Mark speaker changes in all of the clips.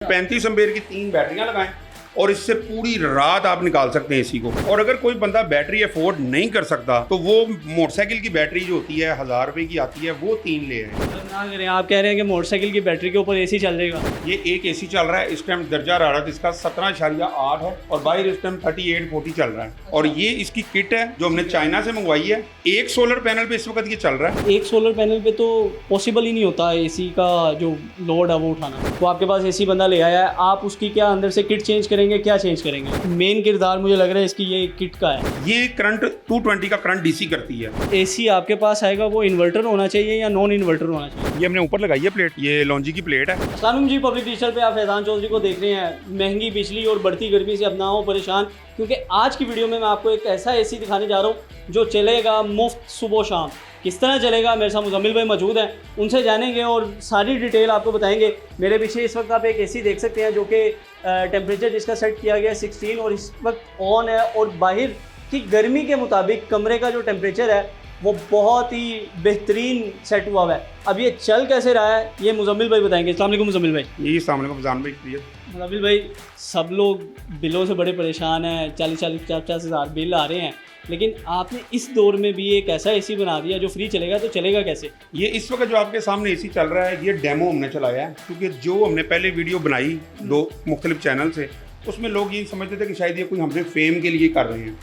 Speaker 1: 35 ampere की 3 बैटरियां लगाएं और इससे पूरी रात आप निकाल सकते हैं एसी को। और अगर कोई बंदा बैटरी अफोर्ड नहीं कर सकता तो वो मोटरसाइकिल की बैटरी जो होती है 1000 रुपए की आती है, वो 3 ले आए।
Speaker 2: ना करें, आप कह रहे हैं कि मोटरसाइकिल की बैटरी के ऊपर एसी चल जाएगा।
Speaker 1: ये एक एसी चल रहा है इस टाइम, दर्जा हरारत इसका 17.8 है और बाहर इस टाइम 38-40 चल रहा है। और ये इसकी किट है जो हमने चाइना से मंगवाई है। एक सोलर पैनल पे इस वक्त ये चल रहा है।
Speaker 2: एक सोलर पैनल पे तो पॉसिबल ही नहीं होता एसी का जो लोड है वो उठाना। तो आपके पास एसी बंदा ले आया है, आप उसकी क्या अंदर से किट चेंज करेंगे, क्या चेंज करेंगे? मेन किरदार मुझे लग रहा है इसकी ये किट का है।
Speaker 1: ये करंट 220 का करंट डीसी करती है।
Speaker 2: एसी आपके पास आएगा वो इन्वर्टर होना चाहिए या नॉन इन्वर्टर होना चाहिए?
Speaker 1: ये हमने ऊपर लगाई है प्लेट, ये लॉन्जी की प्लेट है।
Speaker 2: अस्सलाम जी, पब्लिक डिजिटल पे आप फैजान चौधरी को देख रहे हैं। महंगी बिजली और बढ़ती गर्मी से अब ना हो परेशान, क्योंकि आज की वीडियो में मैं आपको एक ऐसा एसी दिखाने जा रहा हूँ जो चलेगा मुफ्त सुबह शाम। किस तरह चलेगा, मेरे साथ मुजम्मिल भाई मौजूद हैं, उनसे जानेंगे और सारी डिटेल आपको बताएंगे। मेरे पीछे इस वक्त आप एक एसी देख सकते हैं जो कि टेम्परेचर जिसका सेट किया गया है 16 और इस वक्त ऑन है। और बाहर की गर्मी के मुताबिक कमरे का जो टेम्परेचर है वो बहुत ही बेहतरीन सेट हुआ हुआ है। अब ये चल कैसे रहा है ये मुजम्मिल भाई बताएंगे। अस्सलाम वालेकुम मुजम्मिल भाई।
Speaker 1: ये अस्सलाम वालेकुम फैजान भाई, क्लियर।
Speaker 2: मुजम्मिल भाई, सब लोग बिलों से बड़े परेशान हैं, 40-50 हज़ार बिल आ रहे हैं, लेकिन आपने इस दौर में भी एक ऐसा एसी बना दिया जो फ्री चलेगा, तो चलेगा कैसे?
Speaker 1: ये इस वक्त जो आपके सामने एसी चल रहा है ये डेमो हमने चलाया है, क्योंकि जो हमने पहले वीडियो बनाई 2 मुख्तलिफ चैनल से, उसमें लोग ये समझते थे कि शायद ये कोई हमसे फेम के लिए कर रहे हैं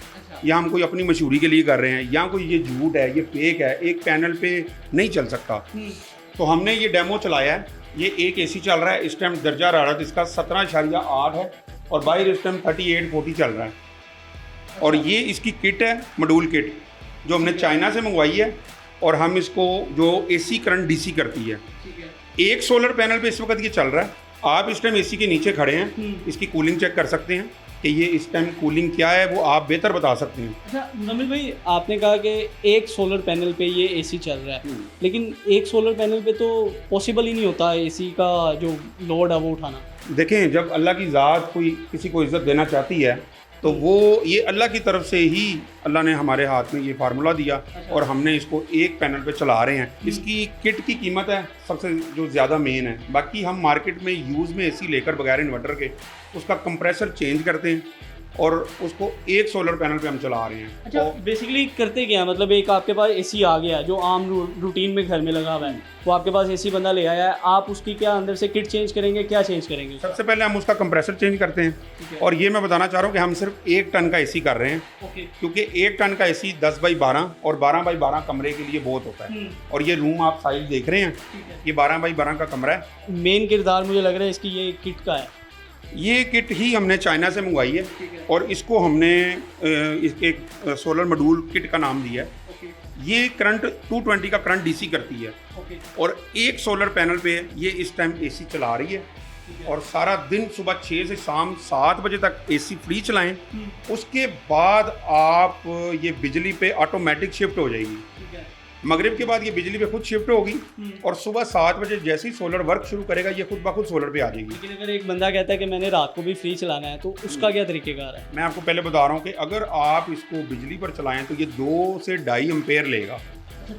Speaker 1: या हम कोई अपनी मशहूरी के लिए कर रहे हैं या कोई ये झूठ है, ये फेक है, एक पैनल पे नहीं चल सकता। तो हमने ये डेमो चलाया है। ये एक एसी चल रहा है इस टाइम, दर्जा हरारत इसका 17.8 है और बाहर इस टाइम 38-40 चल रहा है। और ये इसकी किट है, मॉड्यूल किट, जो हमने चाइना से मंगवाई है। और हम इसको जो एसी करंट डीसी करती है। एक सोलर पैनल पे इस वक्त ये चल रहा है। आप इस टाइम एसी के नीचे खड़े हैं, इसकी कूलिंग चेक कर सकते हैं कि ये इस टाइम कूलिंग क्या है, वो आप बेहतर बता सकते हैं।
Speaker 2: अच्छा मुजम्मिल भाई, आपने कहा कि एक सोलर पैनल पे ये एसी चल रहा है, लेकिन एक सोलर पैनल पे तो पॉसिबल ही नहीं होता एसी का जो लोड है वो उठाना।
Speaker 1: देखें, जब अल्लाह की ज़ात कोई किसी को इज़्ज़त देना चाहती है तो वो ये अल्लाह की तरफ से ही अल्लाह ने हमारे हाथ में ये फार्मूला दिया और हमने इसको एक पैनल पे चला रहे हैं। इसकी किट की कीमत है सबसे जो ज़्यादा मेन है। बाकी हम मार्केट में यूज़ में एसी लेकर बगैर इन्वर्टर के उसका कंप्रेसर चेंज करते हैं और उसको एक सोलर पैनल पे हम चला रहे हैं।
Speaker 2: अच्छा, बेसिकली करते क्या है? मतलब एक आपके पास एसी आ गया जो आम रूटीन में घर में लगा हुआ है, वो आपके पास एसी बंदा ले आया है, आप उसकी क्या अंदर से किट चेंज करेंगे, क्या चेंज करेंगे?
Speaker 1: सबसे पहले हम उसका कंप्रेसर चेंज करते हैं। और ये मैं बताना चाह रहा हूँ कि हम सिर्फ 1 टन का एसी कर रहे हैं, क्योंकि 1 टन का एसी 10x12 और 12x12 कमरे के लिए बहुत होता है। और ये रूम आप साइज देख रहे हैं, ये 12x12 का कमरा है।
Speaker 2: मेन किरदार मुझे लग रहा है इसकी ये किट का है।
Speaker 1: ये किट ही हमने चाइना से मंगवाई है और इसको हमने एक सोलर मॉड्यूल किट का नाम दिया है। ये करंट 220 का करंट डीसी करती है और एक सोलर पैनल पे ये इस टाइम एसी चला रही है। और सारा दिन सुबह 6 से शाम 7 बजे तक एसी फ्री चलाएं। उसके बाद आप ये बिजली पे ऑटोमेटिक शिफ्ट हो जाएगी। मगरिब के बाद ये बिजली पे खुद शिफ्ट होगी और सुबह 7 बजे जैसे ही सोलर वर्क शुरू करेगा ये खुद ब खुद सोलर पे आ जाएगी।
Speaker 2: लेकिन अगर एक बंदा कहता है कि मैंने रात को भी फ्री चलाना है, तो उसका क्या तरीकेकार है?
Speaker 1: मैं आपको पहले बता रहा हूँ कि अगर आप इसको बिजली पर चलाएं तो ये 2 से 2.5 एम्पेयर लेगा।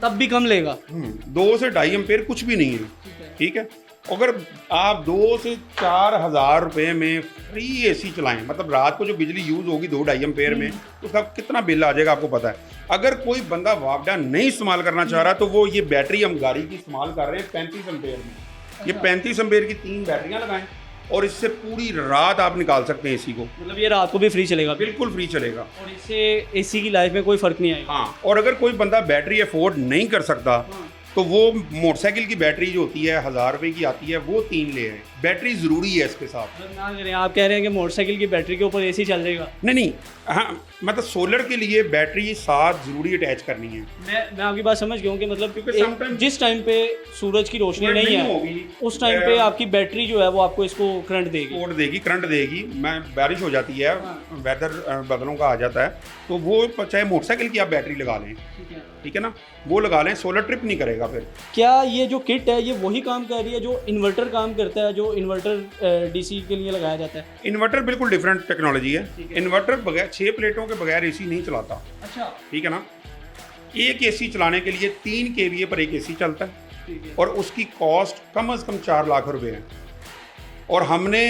Speaker 2: तब भी कम लेगा?
Speaker 1: 2 से 2.5 एम्पेयर कुछ भी नहीं है, ठीक है। अगर आप 2 से 4 हज़ार रुपये में फ्री एसी चलाएं, मतलब रात को जो बिजली यूज़ होगी 2-2.5 एम्पेयर में, तो उसका कितना बिल आ जाएगा आपको पता है। अगर कोई बंदा वापडा नहीं इस्तेमाल करना चाह रहा तो वो ये बैटरी हम गाड़ी की इस्तेमाल कर रहे हैं 35 एम्पेयर में। ये 35 एम्पेयर की 3 बैटरियां लगाएं और इससे पूरी रात आप निकाल सकते हैं एसी को।
Speaker 2: मतलब ये रात को भी फ्री चलेगा?
Speaker 1: बिल्कुल फ्री चलेगा
Speaker 2: और इससे एसी की लाइफ में कोई फ़र्क नहीं आएगा?
Speaker 1: हाँ। और अगर कोई बंदा बैटरी अफोर्ड नहीं कर सकता तो वो मोटरसाइकिल की बैटरी जो होती है 1000 रुपए की आती है, वो 3 ले आए। बैटरी ज़रूरी है इसके साथ।
Speaker 2: ना करें, आप कह रहे हैं कि मोटरसाइकिल की बैटरी के ऊपर एसी चल जाएगा?
Speaker 1: नहीं, हाँ, मतलब सोलर के लिए बैटरी साथ ज़रूरी अटैच करनी है।
Speaker 2: मैं आपकी बात समझ गया हूँ कि मतलब जिस टाइम पे सूरज की रोशनी नहीं है उस टाइम पे आपकी बैटरी जो है वो आपको इसको करंट देगी। मैं बारिश हो जाती है, वेदर बदलों का आ जाता है, तो वो चाहे मोटरसाइकिल की आप बैटरी लगा लें, ठीक है ना, वो लगा लें, सोलर ट्रिप नहीं करेगा फिर। क्या ये जो किट है ये वही काम कर रही है जो इन्वर्टर काम करता है, जो इन्वर्टर डीसी के लिए लगाया जाता है?
Speaker 1: इन्वर्टर बिल्कुल डिफरेंट टेक्नोलॉजी है। इन्वर्टर बगैर 6 प्लेटों के बगैर एसी नहीं चलाता।
Speaker 2: अच्छा,
Speaker 1: ठीक है ना। एक एसी चलाने के लिए 3 kVA पर एक एसी चलता है और उसकी कॉस्ट कम से कम 4 लाख रुपए है। और हमने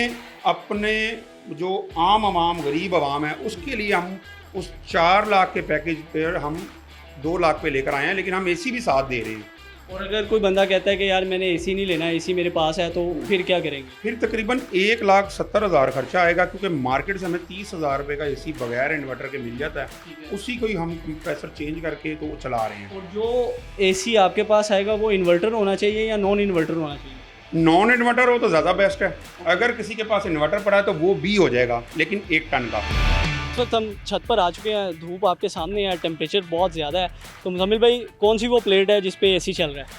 Speaker 1: अपने जो आम गरीब आवाम है उसके लिए हम उस 4 लाख के पैकेज पर हम 2 लाख पे लेकर आए हैं, लेकिन हम एसी भी साथ दे रहे हैं।
Speaker 2: और अगर कोई बंदा कहता है कि यार मैंने एसी नहीं लेना, एसी मेरे पास है, तो फिर क्या करेंगे?
Speaker 1: फिर तकरीबन 1,70,000 खर्चा आएगा, क्योंकि मार्केट से हमें 30,000 रुपये का एसी बगैर इन्वर्टर के मिल जाता है। उसी को ही हम कंप्रेसर चेंज करके तो चला रहे हैं।
Speaker 2: और जो एसी आपके पास आएगा वो इन्वर्टर होना चाहिए या नॉन इन्वर्टर होना चाहिए?
Speaker 1: नॉन इन्वर्टर हो तो ज़्यादा बेस्ट है। अगर किसी के पास इन्वर्टर पड़ा है तो वो भी हो जाएगा, लेकिन 1 टन का।
Speaker 2: इस वक्त हम छत पर आ चुके हैं, धूप आपके सामने है, टेम्परेचर बहुत ज़्यादा है। तो मुज़म्मिल भाई, कौन सी वो प्लेट है जिस पे एसी चल रहा है?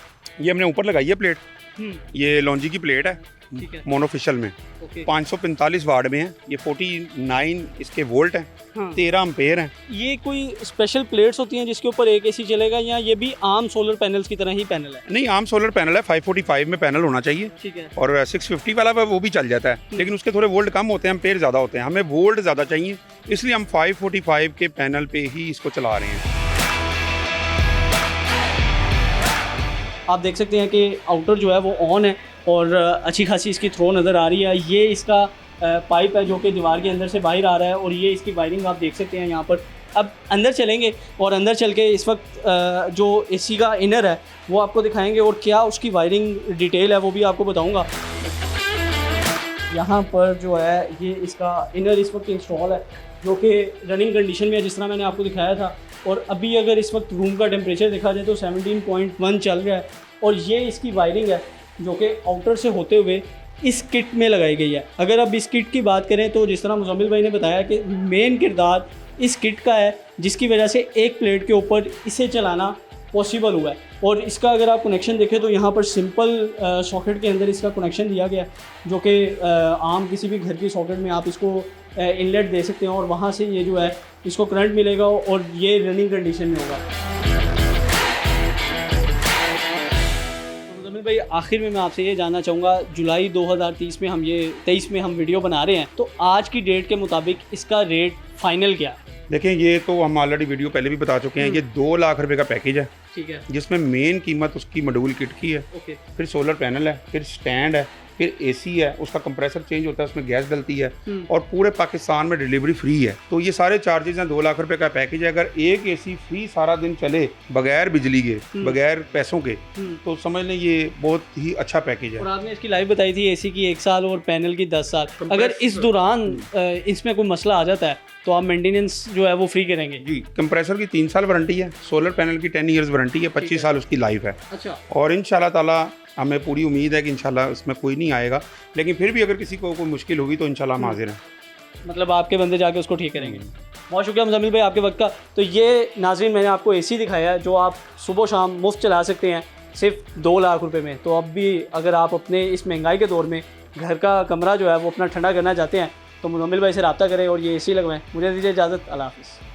Speaker 1: ये हमने ऊपर लगाई है प्लेट, ये लॉन्जी की प्लेट है,
Speaker 2: ठीक है।
Speaker 1: मोनोफिशल में।
Speaker 2: ओके।
Speaker 1: 545 वाट में है, ये 49 इसके वोल्ट हैं,
Speaker 2: हाँ।
Speaker 1: 13 एम्पेयर हैं।
Speaker 2: ये कोई स्पेशल प्लेट्स होती हैं जिसके ऊपर एक एसी चलेगा, या ये भी आम सोलर पैनल्स की तरह ही पैनल है?
Speaker 1: नहीं, आम सोलर पैनल है, 545 में पैनल होना चाहिए।
Speaker 2: ठीक है।
Speaker 1: और 650 वाला वो भी चल जाता है, लेकिन उसके थोड़े वोल्ट कम होते हैं, एम्पेयर ज़्यादा होते हैं। हमें वोल्ट ज़्यादा चाहिए, इसलिए हम 545 के पैनल पे ही इसको चला रहे हैं।
Speaker 2: आप देख सकते हैं कि आउटर जो है वो ऑन है और अच्छी खासी इसकी थ्रो नज़र आ रही है। ये इसका पाइप है जो कि दीवार के अंदर से बाहर आ रहा है, और ये इसकी वायरिंग आप देख सकते हैं यहाँ पर। अब अंदर चलेंगे और अंदर चल के इस वक्त जो एसी का इनर है वो आपको दिखाएंगे, और क्या उसकी वायरिंग डिटेल है वो भी आपको बताऊँगा। यहाँ पर जो है ये इसका इनर इस वक्त इंस्टॉल है, जो कि रनिंग कंडीशन में है, जिस तरह मैंने आपको दिखाया था। और अभी अगर इस वक्त रूम का टेम्परेचर देखा जाए तो 17.1 चल रहा है, और ये इसकी वायरिंग है जो कि आउटर से होते हुए इस किट में लगाई गई है। अगर अब इस किट की बात करें तो जिस तरह मुज़म्मिल भाई ने बताया कि मेन किरदार इस किट का है, जिसकी वजह से एक प्लेट के ऊपर इसे चलाना पॉसिबल हुआ है। और इसका अगर आप कनेक्शन देखें तो यहाँ पर सिंपल सॉकेट के अंदर इसका कनेक्शन दिया गया है, जो कि आम किसी भी घर की सॉकेट में आप इसको इनलेट दे सकते हैं, और वहाँ से ये जो है इसको करंट मिलेगा और ये रनिंग कंडीशन में होगा। मुज़म्मिल भाई, आखिर में मैं आपसे ये जानना चाहूँगा, जुलाई 2023 में हम ये 23 में हम वीडियो बना रहे हैं, तो आज की डेट के मुताबिक इसका रेट फाइनल क्या है?
Speaker 1: देखें, ये तो हम ऑलरेडी वीडियो पहले भी बता चुके हैं, ये 2 लाख रुपए का पैकेज है,
Speaker 2: ठीक है,
Speaker 1: जिसमें मेन कीमत उसकी मॉड्यूल किट की है।
Speaker 2: ओके।
Speaker 1: फिर सोलर पैनल है, फिर स्टैंड है, फिर एसी है, उसका कंप्रेसर चेंज होता है, उसमें गैस डलती है, और पूरे पाकिस्तान में डिलीवरी फ्री है। तो ये सारे चार्जेस हैं। 2 लाख रुपए का पैकेज है। अगर एक एसी फ्री सारा दिन चले बगैर बिजली के, बगैर पैसों के, तो समझ लें ये बहुत ही अच्छा पैकेज है।
Speaker 2: और आपने इसकी लाइफ बताई थी एसी की 1 साल और पैनल की 10 साल। अगर इस दौरान इसमें कोई मसला आ जाता है तो आप मेंटेनेंस जो है वो फ्री करेंगे?
Speaker 1: जी, कंप्रेसर की 3 साल वारंटी है, सोलर पैनल की 10 ईयर्स वारंटी है, 25 साल उसकी लाइफ है।
Speaker 2: अच्छा। और
Speaker 1: इंशाल्लाह ताला हमें पूरी उम्मीद है कि इंशाल्लाह इसमें कोई नहीं आएगा, लेकिन फिर भी अगर किसी को कोई मुश्किल होगी तो इंशाल्लाह हम हाजिर हैं।
Speaker 2: मतलब आपके बंदे जाके उसको ठीक करेंगे। बहुत शुक्रिया मुज़म्मिल भाई आपके वक्त का। तो ये नाज़रीन, मैंने आपको एसी दिखाया है जो आप सुबह शाम मुफ्त चला सकते हैं सिर्फ 2 लाख रुपए में। तो अब भी अगर आप अपने इस महंगाई के दौर में घर का कमरा जो है वो अपना ठंडा करना चाहते हैं तो मुज़म्मिल भाई से रब्ता करें और ये एसी लगवाएं। मुझे दीजिए इजाज़त। अल्लाह हाफ़िज़।